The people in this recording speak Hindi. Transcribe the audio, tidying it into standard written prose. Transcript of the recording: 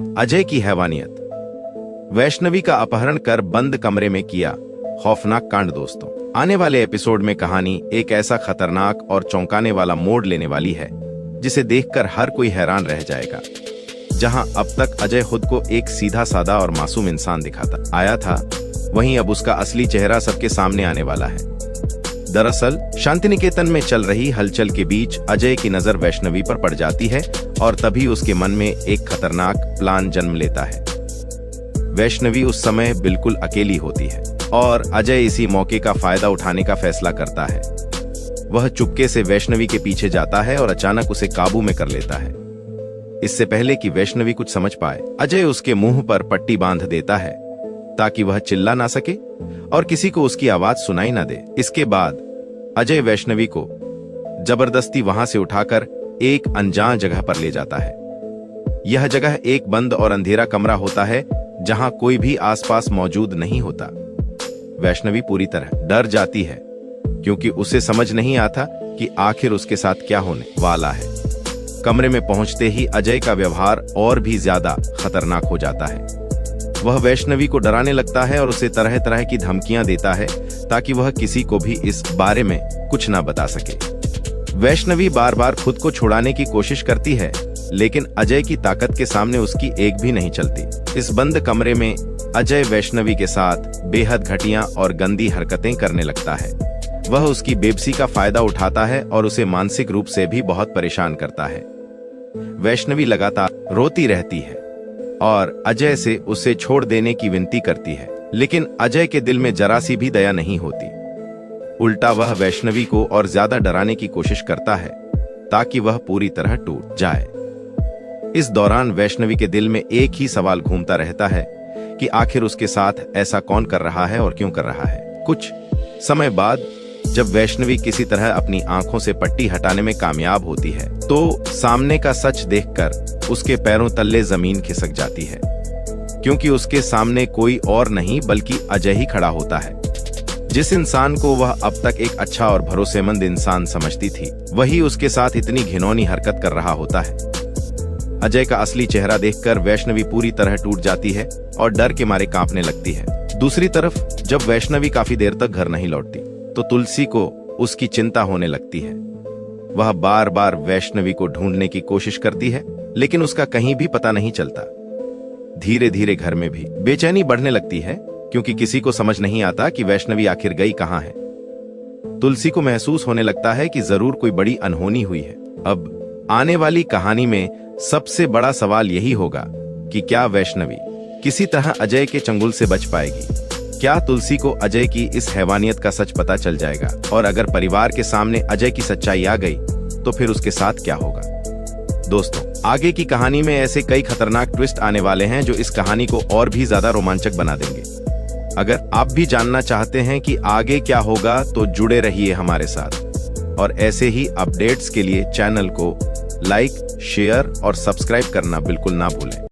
अजय की हैवानियत। वैष्णवी का अपहरण कर बंद कमरे में किया खौफनाक कांड। दोस्तों, आने वाले एपिसोड में कहानी एक ऐसा खतरनाक और चौंकाने वाला मोड़ लेने वाली है जिसे देखकर हर कोई हैरान रह जाएगा। जहां अब तक अजय खुद को एक सीधा साधा और मासूम इंसान दिखाता आया था, वहीं अब उसका असली चेहरा सबके सामने आने वाला है। दरअसल शांति निकेतन में चल रही हलचल के बीच अजय की नजर वैष्णवी पर पड़ जाती है और तभी उसके मन में एक खतरनाक प्लान जन्म लेता है। वैष्णवी उस समय बिल्कुल अकेली होती है और अजय इसी मौके का फायदा उठाने का फैसला करता है। वह चुपके से वैष्णवी के पीछे जाता है और अचानक उसे काबू में कर लेता है। इससे पहले कि वैष्णवी कुछ समझ पाए, अजय उसके मुंह पर पट्टी बांध देता है ताकि वह चिल्ला ना सके और किसी को उसकी आवाज सुनाई ना दे। इसके बाद अजय वैष्णवी को जबरदस्ती वहां से उठाकर एक अनजान जगह पर ले जाता है। यह जगह एक बंद और अंधेरा कमरा होता है जहां कोई भी आसपास मौजूद नहीं होता। वैष्णवी पूरी तरह डर जाती है क्योंकि उसे समझ नहीं आता कि आखिर उसके साथ क्या होने वाला है। कमरे में पहुंचते ही अजय का व्यवहार और भी ज्यादा खतरनाक हो जाता है। वह वैष्णवी को डराने लगता है और उसे तरह तरह की धमकियां देता है ताकि वह किसी को भी इस बारे में कुछ ना बता सके। वैष्णवी बार बार खुद को छुड़ाने की कोशिश करती है, लेकिन अजय की ताकत के सामने उसकी एक भी नहीं चलती। इस बंद कमरे में अजय वैष्णवी के साथ बेहद घटिया और गंदी हरकतें करने लगता है। वह उसकी बेबसी का फायदा उठाता है और उसे मानसिक रूप से भी बहुत परेशान करता है। वैष्णवी लगातार रोती रहती है और अजय से उसे छोड़ देने की विनती करती है, लेकिन अजय के दिल में जरा सी भी दया नहीं होती। उल्टा वह वैष्णवी को और ज्यादा डराने की कोशिश करता है ताकि वह पूरी तरह टूट जाए। इस दौरान वैष्णवी के दिल में एक ही सवाल घूमता रहता है कि आखिर उसके साथ ऐसा कौन कर रहा है और क्यों कर रहा है। कुछ समय बाद जब वैष्णवी किसी तरह अपनी आंखों से पट्टी हटाने में कामयाब होती है, तो सामने का सच देखकर उसके पैरों तले जमीन खिसक जाती है, क्योंकि उसके सामने कोई और नहीं बल्कि अजय ही खड़ा होता है। जिस इंसान को वह अब तक एक अच्छा और भरोसेमंद इंसान समझती थी, वही उसके साथ इतनी घिनौनी हरकत कर रहा होता है। अजय का असली चेहरा देखकर वैष्णवी पूरी तरह टूट जाती है और डर के मारे कांपने लगती है। दूसरी तरफ जब वैष्णवी काफी देर तक घर नहीं लौटती, तो तुलसी को उसकी चिंता होने लगती है। वह बार बार वैष्णवी को ढूंढने की कोशिश करती है, लेकिन उसका कहीं भी पता नहीं चलता। धीरे धीरे घर में भी बेचैनी बढ़ने लगती है क्योंकि किसी को समझ नहीं आता कि वैष्णवी आखिर गई कहां है। तुलसी को महसूस होने लगता है कि जरूर कोई बड़ी अनहोनी हुई है। अब आने वाली कहानी में सबसे बड़ा सवाल यही होगा कि क्या वैष्णवी किसी तरह अजय के चंगुल से बच पाएगी? क्या तुलसी को अजय की इस हैवानियत का सच पता चल जाएगा? और अगर परिवार के सामने अजय की सच्चाई आ गई तो फिर उसके साथ क्या होगा? दोस्तों, आगे की कहानी में ऐसे कई खतरनाक ट्विस्ट आने वाले हैं जो इस कहानी को और भी ज्यादा रोमांचक बना देंगे। अगर आप भी जानना चाहते हैं कि आगे क्या होगा तो जुड़े रहिए हमारे साथ और ऐसे ही अपडेट्स के लिए चैनल को लाइक, शेयर और सब्सक्राइब करना बिल्कुल ना भूलें।